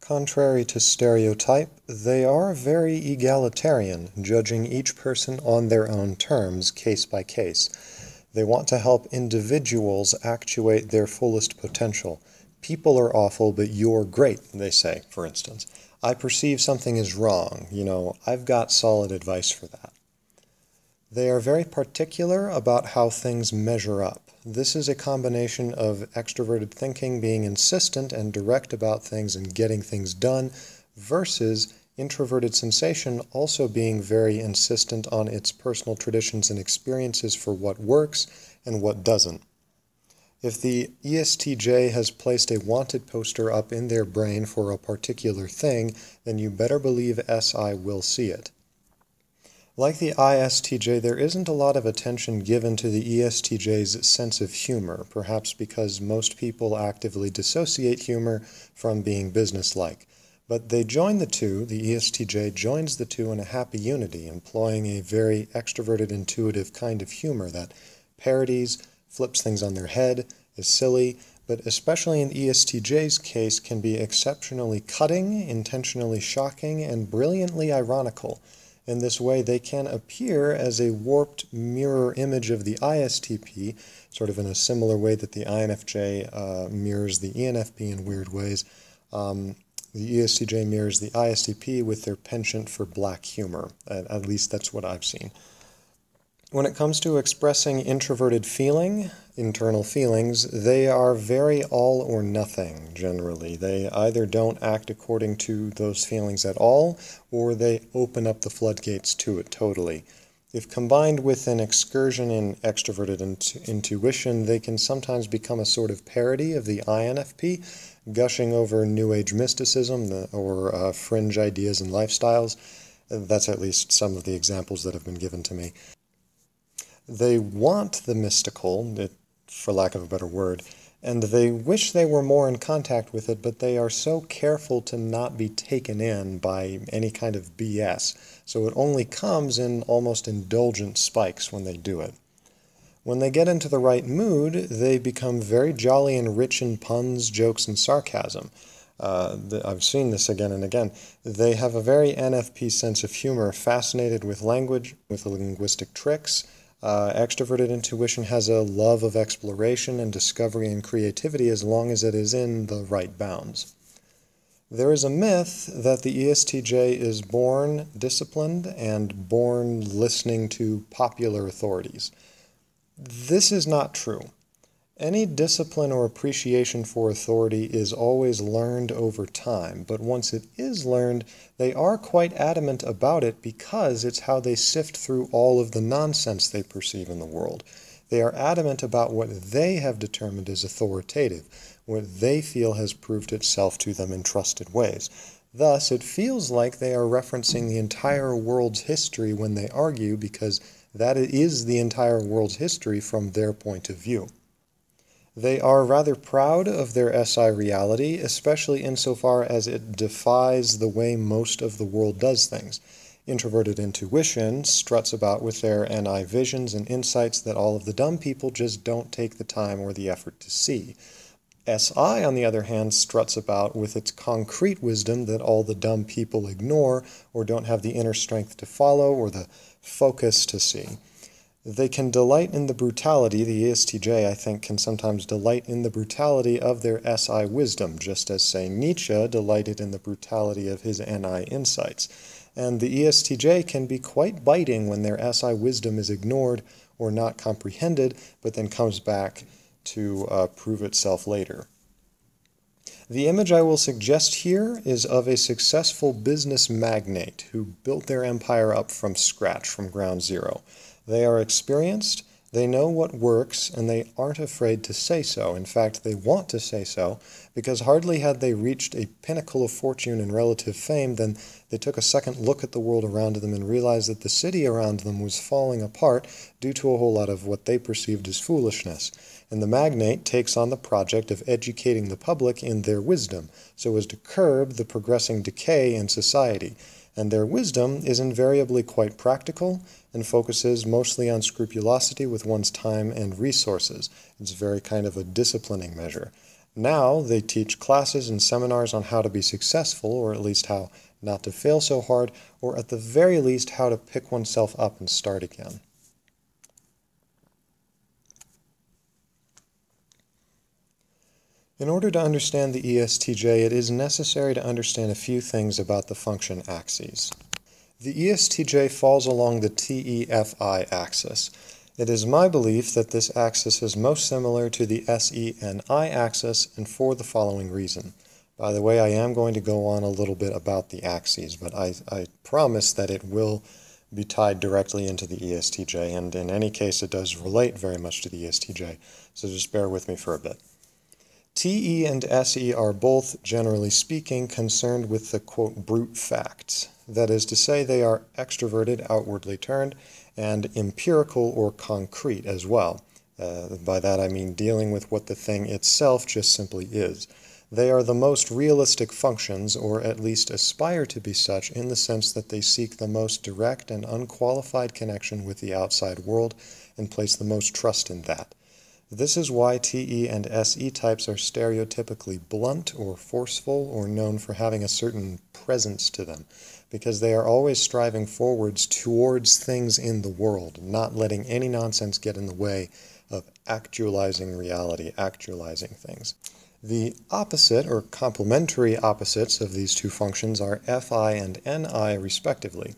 Contrary to stereotype, they are very egalitarian, judging each person on their own terms, case by case. They want to help individuals actuate their fullest potential. People are awful, but you're great, they say, for instance. I perceive something is wrong. I've got solid advice for that. They are very particular about how things measure up. This is a combination of extroverted thinking being insistent and direct about things and getting things done versus introverted sensation also being very insistent on its personal traditions and experiences for what works and what doesn't. If the ESTJ has placed a wanted poster up in their brain for a particular thing, then you better believe SI will see it. Like the ISTJ, there isn't a lot of attention given to the ESTJ's sense of humor, perhaps because most people actively dissociate humor from being businesslike. But they join the two, the ESTJ joins the two in a happy unity, employing a very extroverted, intuitive kind of humor that parodies, flips things on their head, is silly, but especially in ESTJ's case can be exceptionally cutting, intentionally shocking, and brilliantly ironical. In this way, they can appear as a warped mirror image of the ISTP, sort of in a similar way that the INFJ mirrors the ENFP in weird ways. The ESTJ mirrors the ISTP with their penchant for black humor. At least that's what I've seen. When it comes to expressing introverted internal feelings, they are very all or nothing, generally. They either don't act according to those feelings at all, or they open up the floodgates to it totally. If combined with an excursion in extroverted intuition, they can sometimes become a sort of parody of the INFP, gushing over New Age mysticism or fringe ideas and lifestyles. That's at least some of the examples that have been given to me. They want the mystical, for lack of a better word, and they wish they were more in contact with it, but they are so careful to not be taken in by any kind of BS, so it only comes in almost indulgent spikes when they do it. When they get into the right mood, they become very jolly and rich in puns, jokes, and sarcasm. I've seen this again and again. They have a very NFP sense of humor, fascinated with language, with linguistic tricks. Extroverted intuition has a love of exploration and discovery and creativity as long as it is in the right bounds. There is a myth that the ESTJ is born disciplined and born listening to popular authorities. This is not true. Any discipline or appreciation for authority is always learned over time, but once it is learned, they are quite adamant about it because it's how they sift through all of the nonsense they perceive in the world. They are adamant about what they have determined is authoritative, what they feel has proved itself to them in trusted ways. Thus, it feels like they are referencing the entire world's history when they argue, because that is the entire world's history from their point of view. They are rather proud of their SI reality, especially insofar as it defies the way most of the world does things. Introverted intuition struts about with their NI visions and insights that all of the dumb people just don't take the time or the effort to see. SI, on the other hand, struts about with its concrete wisdom that all the dumb people ignore or don't have the inner strength to follow or the focus to see. They can delight in the brutality. The ESTJ, I think, can sometimes delight in the brutality of their SI wisdom, just as, say, Nietzsche delighted in the brutality of his NI insights. And the ESTJ can be quite biting when their SI wisdom is ignored or not comprehended, but then comes back to prove itself later. The image I will suggest here is of a successful business magnate who built their empire up from scratch, from ground zero. They are experienced, they know what works, and they aren't afraid to say so. In fact, they want to say so, because hardly had they reached a pinnacle of fortune and relative fame than they took a second look at the world around them and realized that the city around them was falling apart due to a whole lot of what they perceived as foolishness. And the magnate takes on the project of educating the public in their wisdom, so as to curb the progressing decay in society. And their wisdom is invariably quite practical and focuses mostly on scrupulosity with one's time and resources. It's very kind of a disciplining measure. Now they teach classes and seminars on how to be successful, or at least how not to fail so hard, or at the very least how to pick oneself up and start again. In order to understand the ESTJ, it is necessary to understand a few things about the function axes. The ESTJ falls along the TEFI axis. It is my belief that this axis is most similar to the SENI axis, and for the following reason. By the way, I am going to go on a little bit about the axes, but I promise that it will be tied directly into the ESTJ, and in any case it does relate very much to the ESTJ, so just bear with me for a bit. TE and SE are both, generally speaking, concerned with the, quote, brute facts. That is to say, they are extroverted, outwardly turned, and empirical or concrete as well. By that I mean dealing with what the thing itself just simply is. They are the most realistic functions, or at least aspire to be such, in the sense that they seek the most direct and unqualified connection with the outside world and place the most trust in that. This is why TE and SE types are stereotypically blunt or forceful, or known for having a certain presence to them, because they are always striving forwards towards things in the world, not letting any nonsense get in the way of actualizing reality, actualizing things. The opposite, or complementary opposites, of these two functions are FI and NI respectively.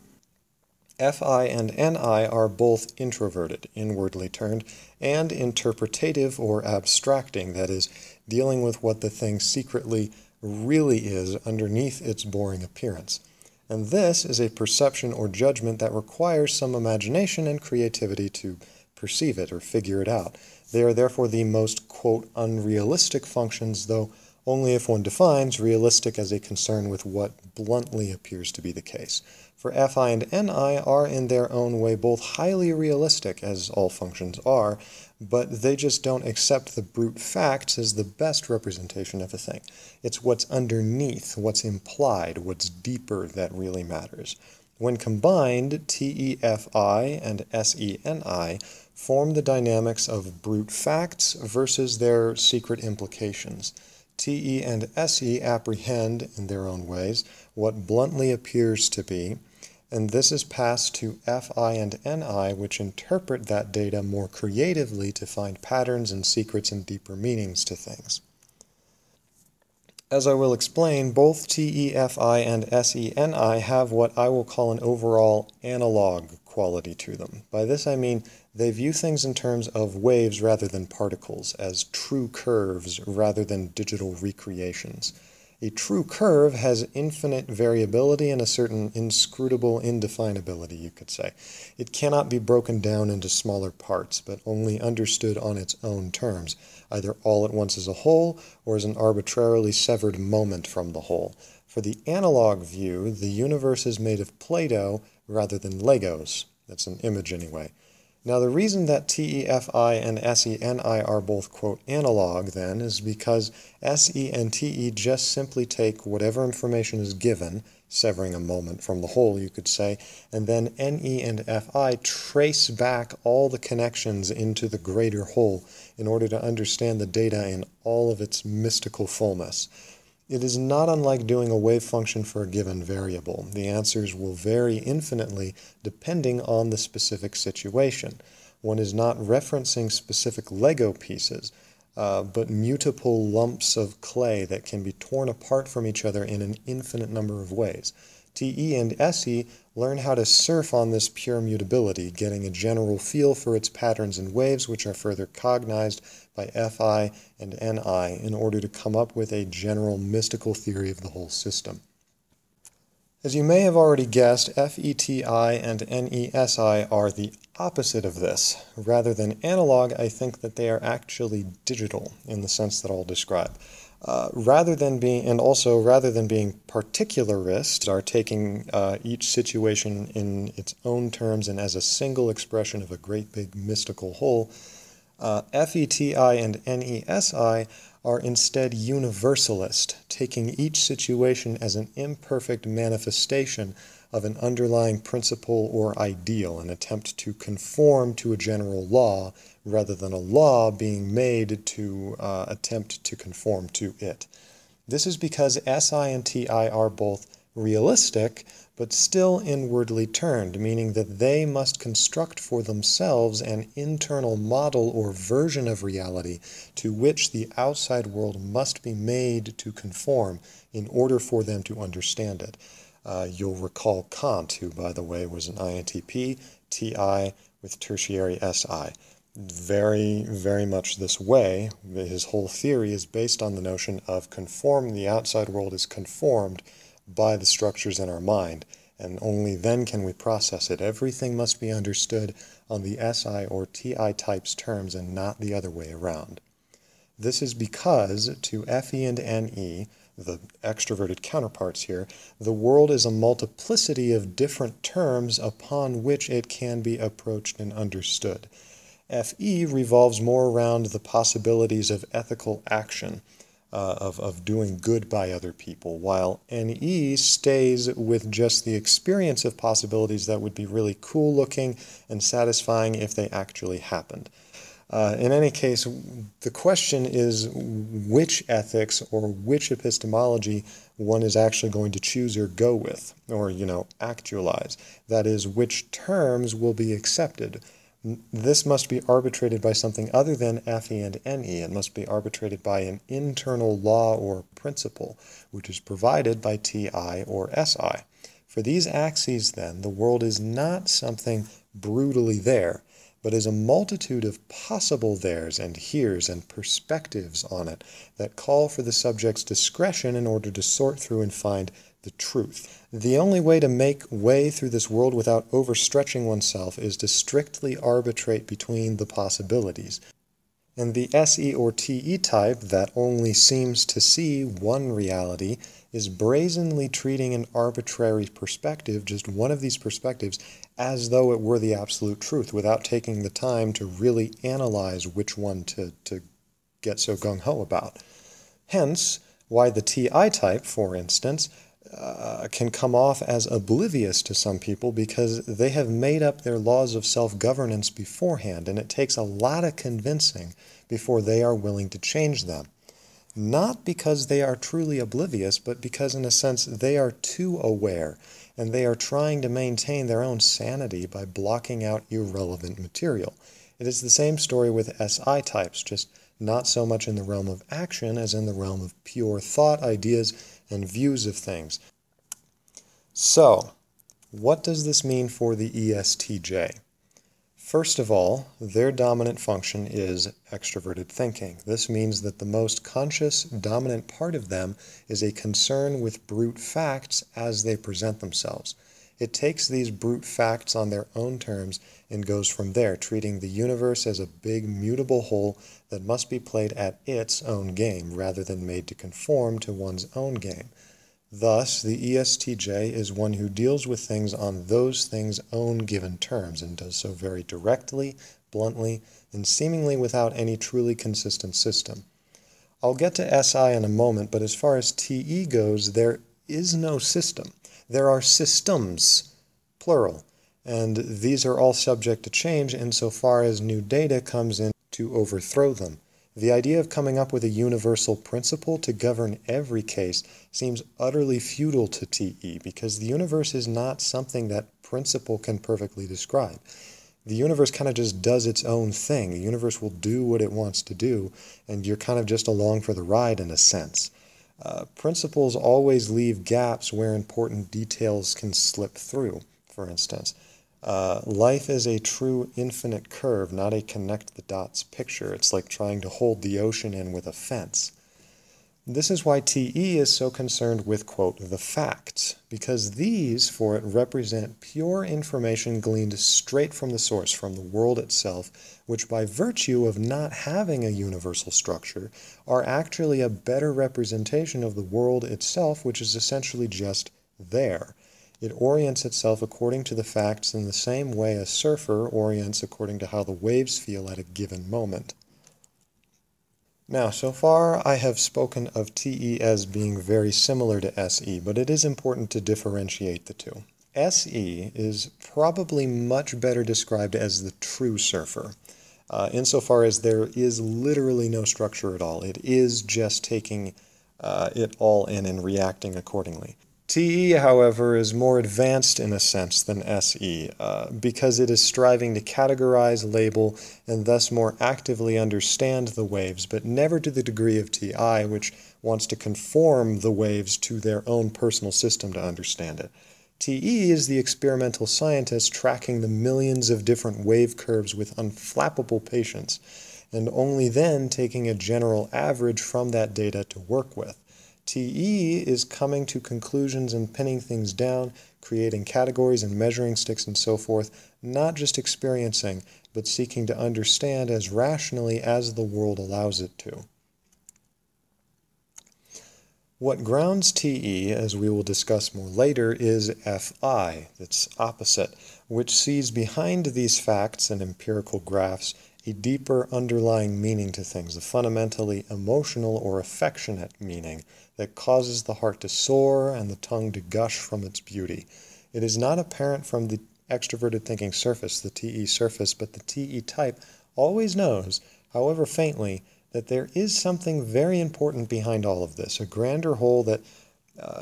FI and NI are both introverted, inwardly turned, and interpretative or abstracting, that is, dealing with what the thing secretly really is underneath its boring appearance. And this is a perception or judgment that requires some imagination and creativity to perceive it or figure it out. They are therefore the most, quote, unrealistic functions, though only if one defines realistic as a concern with what bluntly appears to be the case. For FI and NI are in their own way both highly realistic, as all functions are, but they just don't accept the brute facts as the best representation of a thing. It's what's underneath, what's implied, what's deeper that really matters. When combined, TEFI and SENI form the dynamics of brute facts versus their secret implications. TE and SE apprehend, in their own ways, what bluntly appears to be, and this is passed to FI and NI, which interpret that data more creatively to find patterns and secrets and deeper meanings to things. As I will explain, both TEFI and SENI have what I will call an overall analog quality to them. By this I mean they view things in terms of waves rather than particles, as true curves rather than digital recreations. A true curve has infinite variability and a certain inscrutable indefinability, you could say. It cannot be broken down into smaller parts, but only understood on its own terms, either all at once as a whole or as an arbitrarily severed moment from the whole. For the analog view, the universe is made of Play-Doh rather than Legos. That's an image anyway. Now the reason that TEFI and SENI are both, quote, analog, then, is because SE and TE just simply take whatever information is given, severing a moment from the whole, you could say, and then NE and FI trace back all the connections into the greater whole in order to understand the data in all of its mystical fullness. It is not unlike doing a wave function for a given variable. The answers will vary infinitely depending on the specific situation. One is not referencing specific Lego pieces, but mutable lumps of clay that can be torn apart from each other in an infinite number of ways. TE and SE learn how to surf on this pure mutability, getting a general feel for its patterns and waves, which are further cognized by FI and NI in order to come up with a general mystical theory of the whole system. As you may have already guessed, FETI and NESI are the opposite of this. Rather than analog, I think that they are actually digital in the sense that I'll describe. Rather than being particularist, are taking each situation in its own terms and as a single expression of a great big mystical whole, FETI and NESI are instead universalist, taking each situation as an imperfect manifestation of an underlying principle or ideal, an attempt to conform to a general law rather than a law being made to attempt to conform to it. This is because SI and TI are both realistic, but still inwardly turned, meaning that they must construct for themselves an internal model or version of reality to which the outside world must be made to conform in order for them to understand it. You'll recall Kant, who, by the way, was an INTP, TI with tertiary SI. Very, very much this way. His whole theory is based on the notion of the outside world is conformed by the structures in our mind, and only then can we process it. Everything must be understood on the SI or TI type's terms and not the other way around. This is because, to FE and NE, the extroverted counterparts here, the world is a multiplicity of different terms upon which it can be approached and understood. FE revolves more around the possibilities of ethical action, of doing good by other people, while NE stays with just the experience of possibilities that would be really cool looking and satisfying if they actually happened. In any case, the question is which ethics or which epistemology one is actually going to choose or go with, or, actualize. That is, which terms will be accepted. This must be arbitrated by something other than FE and NE. It must be arbitrated by an internal law or principle, which is provided by TI or SI. For these axes, then, the world is not something brutally there, but is a multitude of possible theirs and heres and perspectives on it that call for the subject's discretion in order to sort through and find the truth. The only way to make way through this world without overstretching oneself is to strictly arbitrate between the possibilities. And the SE or TE type that only seems to see one reality is brazenly treating an arbitrary perspective, just one of these perspectives, as though it were the absolute truth, without taking the time to really analyze which one to get so gung-ho about. Hence, why the TI type, for instance, can come off as oblivious to some people because they have made up their laws of self-governance beforehand, and it takes a lot of convincing before they are willing to change them. Not because they are truly oblivious, but because, in a sense, they are too aware, and they are trying to maintain their own sanity by blocking out irrelevant material. It is the same story with SI types, just not so much in the realm of action as in the realm of pure thought, ideas, and views of things. So, what does this mean for the ESTJ? First of all, their dominant function is extroverted thinking. This means that the most conscious, dominant part of them is a concern with brute facts as they present themselves. It takes these brute facts on their own terms and goes from there, treating the universe as a big mutable whole that must be played at its own game, rather than made to conform to one's own game. Thus, the ESTJ is one who deals with things on those things' own given terms, and does so very directly, bluntly, and seemingly without any truly consistent system. I'll get to SI in a moment, but as far as TE goes, there is no system. There are systems, plural, and these are all subject to change insofar as new data comes in to overthrow them. The idea of coming up with a universal principle to govern every case seems utterly futile to TE, because the universe is not something that principle can perfectly describe. The universe kind of just does its own thing. The universe will do what it wants to do, and you're kind of just along for the ride in a sense. Principles always leave gaps where important details can slip through, for instance. Life is a true infinite curve, not a connect-the-dots picture. It's like trying to hold the ocean in with a fence. This is why TE is so concerned with, quote, the facts, because these, for it, represent pure information gleaned straight from the source, from the world itself, which by virtue of not having a universal structure, are actually a better representation of the world itself, which is essentially just there. It orients itself according to the facts in the same way a surfer orients according to how the waves feel at a given moment. Now, so far I have spoken of TE as being very similar to SE, but it is important to differentiate the two. SE is probably much better described as the true surfer. insofar as there is literally no structure at all. It is just taking it all in and reacting accordingly. TE, however, is more advanced in a sense than SE, because it is striving to categorize, label, and thus more actively understand the waves, but never to the degree of TI, which wants to conform the waves to their own personal system to understand it. TE is the experimental scientist tracking the millions of different wave curves with unflappable patience, and only then taking a general average from that data to work with. TE is coming to conclusions and pinning things down, creating categories and measuring sticks and so forth, not just experiencing, but seeking to understand as rationally as the world allows it to. What grounds TE, as we will discuss more later, is FI, its opposite, which sees behind these facts and empirical graphs a deeper underlying meaning to things, a fundamentally emotional or affectionate meaning that causes the heart to soar and the tongue to gush from its beauty. It is not apparent from the extroverted thinking surface, the TE surface, but the TE type always knows, however faintly, that there is something very important behind all of this, a grander whole that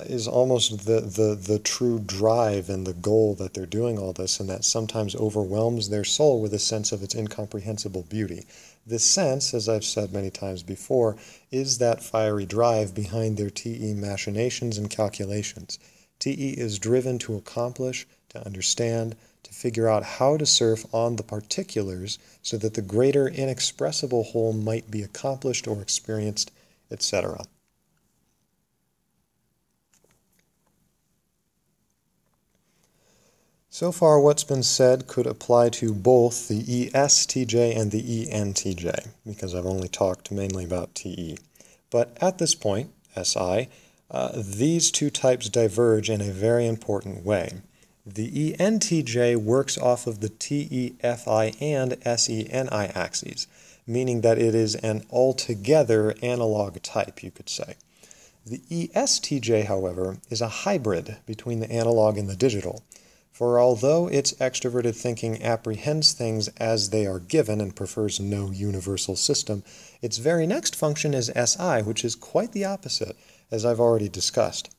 is almost the true drive and the goal that they're doing all this, and that sometimes overwhelms their soul with a sense of its incomprehensible beauty. This sense, as I've said many times before, is that fiery drive behind their TE machinations and calculations. TE is driven to accomplish, to understand, to figure out how to surf on the particulars so that the greater inexpressible whole might be accomplished or experienced, etc. So far, what's been said could apply to both the ESTJ and the ENTJ, because I've only talked mainly about TE. But at this point, SI, these two types diverge in a very important way. The ENTJ works off of the TE-FI and SE-NI axes, meaning that it is an altogether analog type, you could say. The ESTJ, however, is a hybrid between the analog and the digital. For although its extroverted thinking apprehends things as they are given and prefers no universal system, its very next function is SI, which is quite the opposite, as I've already discussed.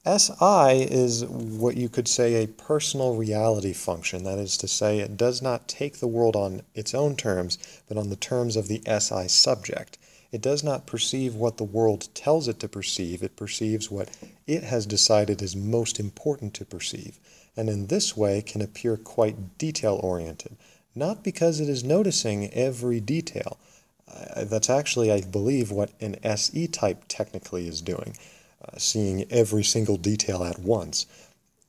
SI is what you could say a personal reality function, that is to say, it does not take the world on its own terms, but on the terms of the SI subject. It does not perceive what the world tells it to perceive, it perceives what it has decided is most important to perceive, and in this way can appear quite detail-oriented, not because it is noticing every detail. That's actually, I believe, what an SE type technically is doing, seeing every single detail at once.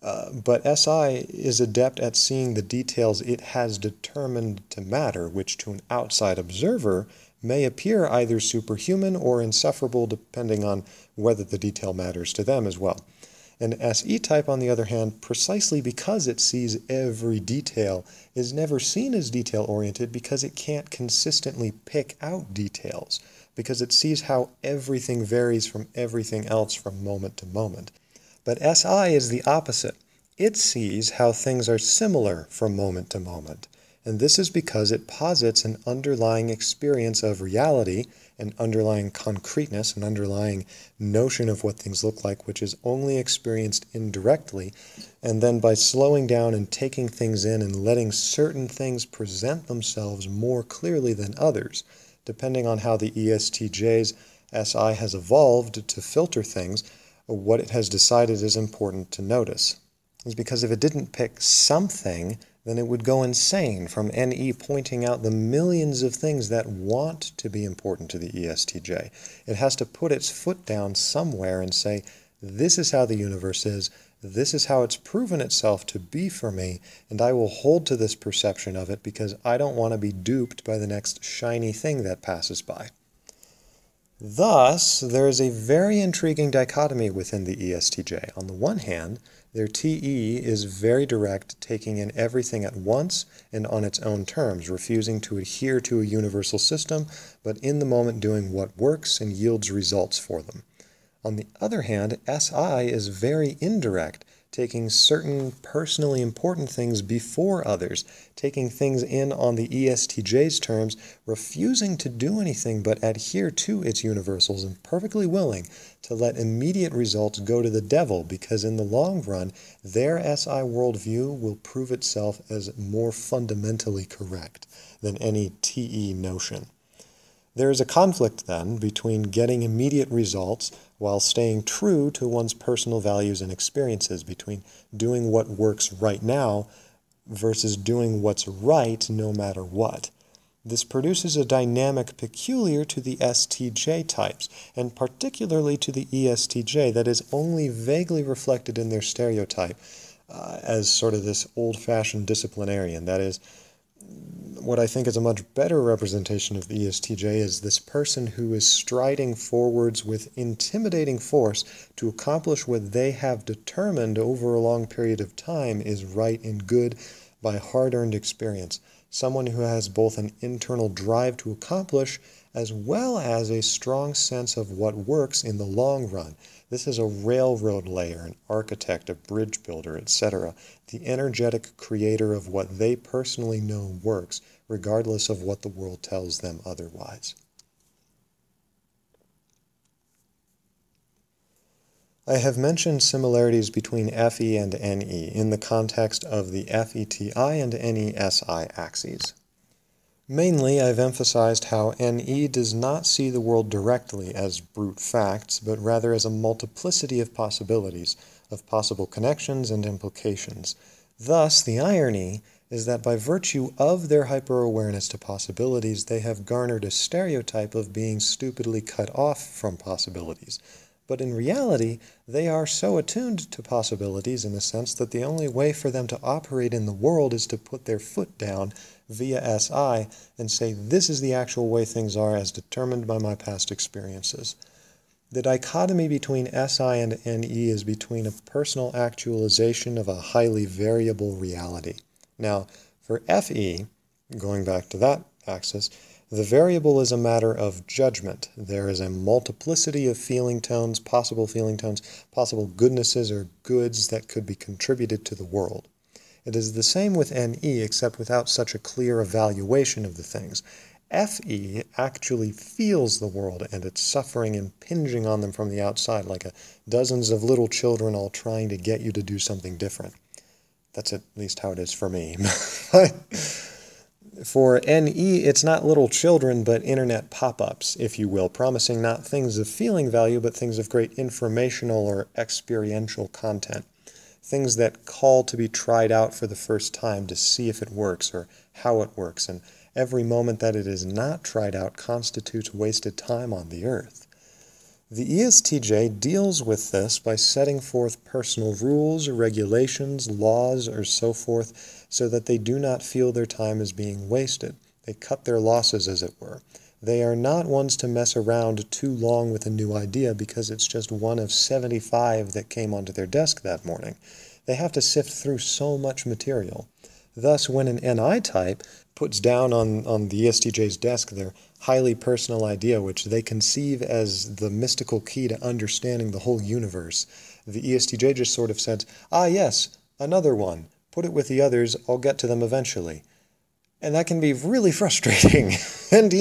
But SI is adept at seeing the details it has determined to matter, which to an outside observer may appear either superhuman or insufferable depending on whether the detail matters to them as well. An SE type, on the other hand, precisely because it sees every detail, is never seen as detail-oriented because it can't consistently pick out details, because it sees how everything varies from everything else from moment to moment. But SI is the opposite. It sees how things are similar from moment to moment, and this is because it posits an underlying experience of reality, an underlying concreteness, an underlying notion of what things look like, which is only experienced indirectly, and then by slowing down and taking things in and letting certain things present themselves more clearly than others, depending on how the ESTJ's SI has evolved to filter things, what it has decided is important to notice. Is because if it didn't pick something, then it would go insane from NE pointing out the millions of things that want to be important to the ESTJ. It has to put its foot down somewhere and say, this is how the universe is, this is how it's proven itself to be for me, and I will hold to this perception of it because I don't want to be duped by the next shiny thing that passes by. Thus, there is a very intriguing dichotomy within the ESTJ. On the one hand, their TE is very direct, taking in everything at once and on its own terms, refusing to adhere to a universal system, but in the moment doing what works and yields results for them. On the other hand, SI is very indirect, taking certain personally important things before others, taking things in on the ESTJ's terms, refusing to do anything but adhere to its universals, and perfectly willing to let immediate results go to the devil because in the long run, their SI worldview will prove itself as more fundamentally correct than any TE notion. There is a conflict, then, between getting immediate results while staying true to one's personal values and experiences, between doing what works right now versus doing what's right no matter what. This produces a dynamic peculiar to the STJ types, and particularly to the ESTJ, that is only vaguely reflected in their stereotype as sort of this old-fashioned disciplinarian. That is, what I think is a much better representation of the ESTJ is this person who is striding forwards with intimidating force to accomplish what they have determined over a long period of time is right and good by hard-earned experience. Someone who has both an internal drive to accomplish as well as a strong sense of what works in the long run. This is a railroad layer, an architect, a bridge builder, etc., the energetic creator of what they personally know works, regardless of what the world tells them otherwise. I have mentioned similarities between FE and NE in the context of the FETI and NESI axes. Mainly, I've emphasized how NE does not see the world directly as brute facts, but rather as a multiplicity of possibilities, of possible connections and implications. Thus, the irony is that by virtue of their hyper-awareness to possibilities, they have garnered a stereotype of being stupidly cut off from possibilities. But in reality, they are so attuned to possibilities in the sense that the only way for them to operate in the world is to put their foot down via SI and say, this is the actual way things are as determined by my past experiences. The dichotomy between SI and NE is between a personal actualization of a highly variable reality. Now, for FE, going back to that axis, the variable is a matter of judgment. There is a multiplicity of feeling tones, possible goodnesses or goods that could be contributed to the world. It is the same with NE, except without such a clear evaluation of the things. FE actually feels the world and its suffering impinging on them from the outside, like dozens of little children all trying to get you to do something different. That's at least how it is for me. For NE, it's not little children, but internet pop-ups, if you will, promising not things of feeling value, but things of great informational or experiential content. Things that call to be tried out for the first time to see if it works or how it works, and every moment that it is not tried out constitutes wasted time on the earth. The ESTJ deals with this by setting forth personal rules, regulations, laws, or so forth, so that they do not feel their time is being wasted. They cut their losses, as it were. They are not ones to mess around too long with a new idea because it's just one of 75 that came onto their desk that morning. They have to sift through so much material. Thus, when an NI type puts down on the ESTJ's desk their highly personal idea, which they conceive as the mystical key to understanding the whole universe, the ESTJ just sort of says, ah yes, another one. Put it with the others, I'll get to them eventually. And that can be really frustrating. And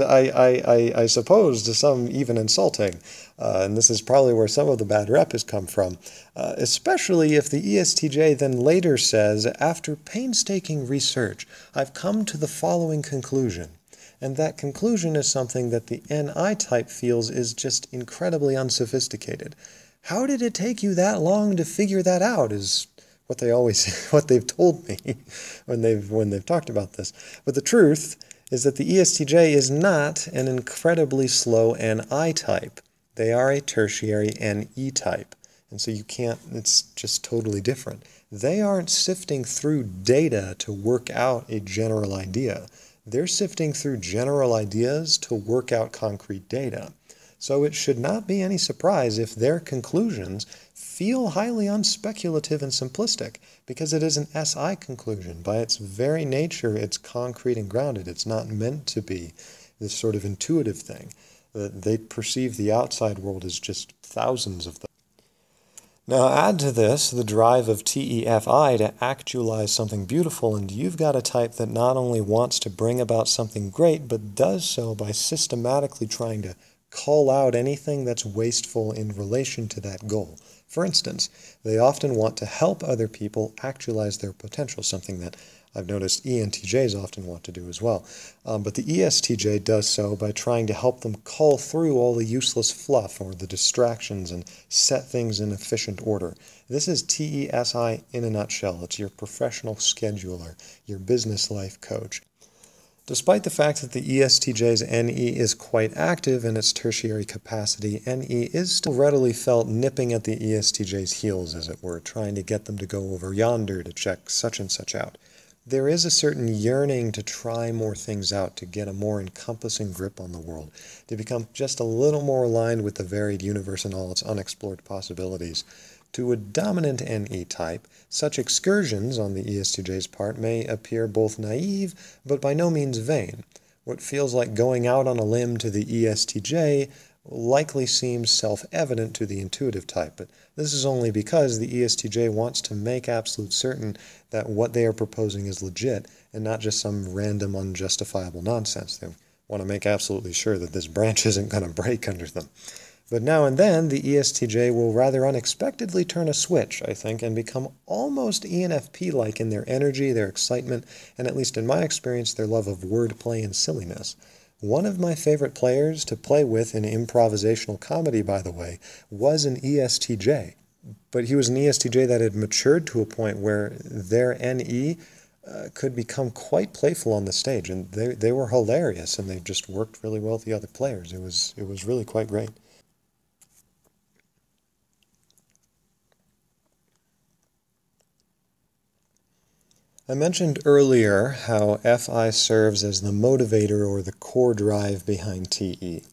I suppose to some even insulting. And this is probably where some of the bad rep has come from. Especially if the ESTJ then later says, after painstaking research, I've come to the following conclusion. And that conclusion is something that the NI type feels is just incredibly unsophisticated. How did it take you that long to figure that out is what they've told me when they've talked about this. But the truth is that the ESTJ is not an incredibly slow NI type. They are a tertiary NE type. And so you can't, it's just totally different. They aren't sifting through data to work out a general idea. They're sifting through general ideas to work out concrete data. So it should not be any surprise if their conclusions feel highly unspeculative and simplistic, because it is an SI conclusion. By its very nature, it's concrete and grounded. It's not meant to be this sort of intuitive thing. They perceive the outside world as just thousands of them. Now add to this the drive of TEFI to actualize something beautiful, and you've got a type that not only wants to bring about something great, but does so by systematically trying to call out anything that's wasteful in relation to that goal. For instance, they often want to help other people actualize their potential, something that I've noticed ENTJs often want to do as well. But the ESTJ does so by trying to help them cull through all the useless fluff or the distractions and set things in efficient order. This is TESI in a nutshell. It's your professional scheduler, your business life coach. Despite the fact that the ESTJ's NE is quite active in its tertiary capacity, NE is still readily felt nipping at the ESTJ's heels, as it were, trying to get them to go over yonder to check such and such out. There is a certain yearning to try more things out, to get a more encompassing grip on the world, to become just a little more aligned with the varied universe and all its unexplored possibilities. To a dominant NE type, such excursions on the ESTJ's part may appear both naive, but by no means vain. What feels like going out on a limb to the ESTJ likely seems self-evident to the intuitive type, but this is only because the ESTJ wants to make absolute certain that what they are proposing is legit and not just some random unjustifiable nonsense. They want to make absolutely sure that this branch isn't going to break under them. But now and then, the ESTJ will rather unexpectedly turn a switch, I think, and become almost ENFP-like in their energy, their excitement, and at least in my experience, their love of wordplay and silliness. One of my favorite players to play with in improvisational comedy, by the way, was an ESTJ. But he was an ESTJ that had matured to a point where their NE could become quite playful on the stage, and they were hilarious, and they just worked really well with the other players. It was really quite great. I mentioned earlier how Fi serves as the motivator or the core drive behind TE.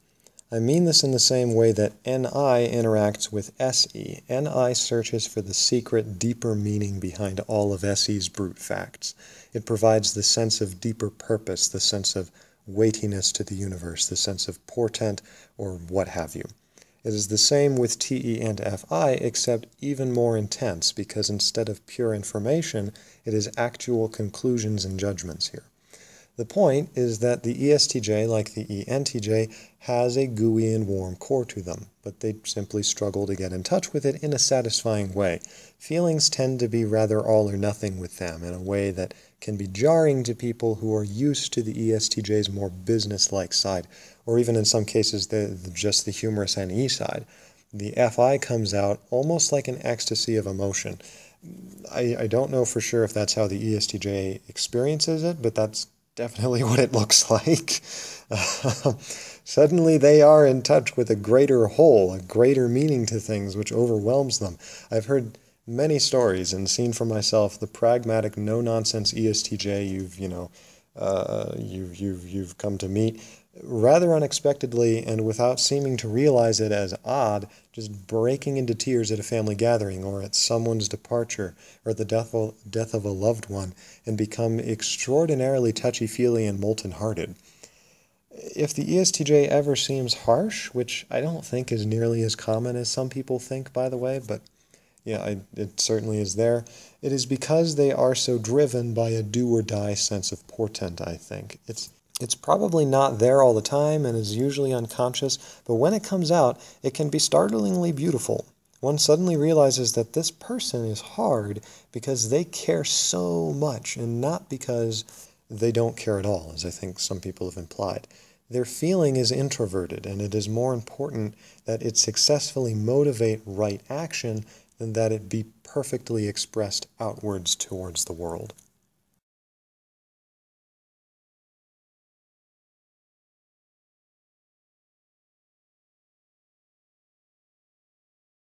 I mean this in the same way that Ni interacts with Se. Ni searches for the secret, deeper meaning behind all of Se's brute facts. It provides the sense of deeper purpose, the sense of weightiness to the universe, the sense of portent, or what have you. It is the same with TE and Fi, except even more intense, because instead of pure information, it is actual conclusions and judgments here. The point is that the ESTJ, like the ENTJ, has a gooey and warm core to them, but they simply struggle to get in touch with it in a satisfying way. Feelings tend to be rather all or nothing with them, in a way that can be jarring to people who are used to the ESTJ's more business-like side, or even in some cases just the humorous NE side. The Fi comes out almost like an ecstasy of emotion. I don't know for sure if that's how the ESTJ experiences it, but that's definitely what it looks like. Suddenly they are in touch with a greater whole, a greater meaning to things which overwhelms them. I've heard many stories and seen for myself the pragmatic, no-nonsense ESTJ you've come to meet rather unexpectedly and without seeming to realize it as odd, just breaking into tears at a family gathering or at someone's departure or the death of a loved one and become extraordinarily touchy-feely and molten-hearted. If the ESTJ ever seems harsh, which I don't think is nearly as common as some people think, by the way, but yeah, it certainly is there, it is because they are so driven by a do-or-die sense of portent, I think. It's probably not there all the time and is usually unconscious, but when it comes out, it can be startlingly beautiful. One suddenly realizes that this person is hard because they care so much and not because they don't care at all, as I think some people have implied. Their feeling is introverted, and it is more important that it successfully motivate right action than that it be perfectly expressed outwards towards the world.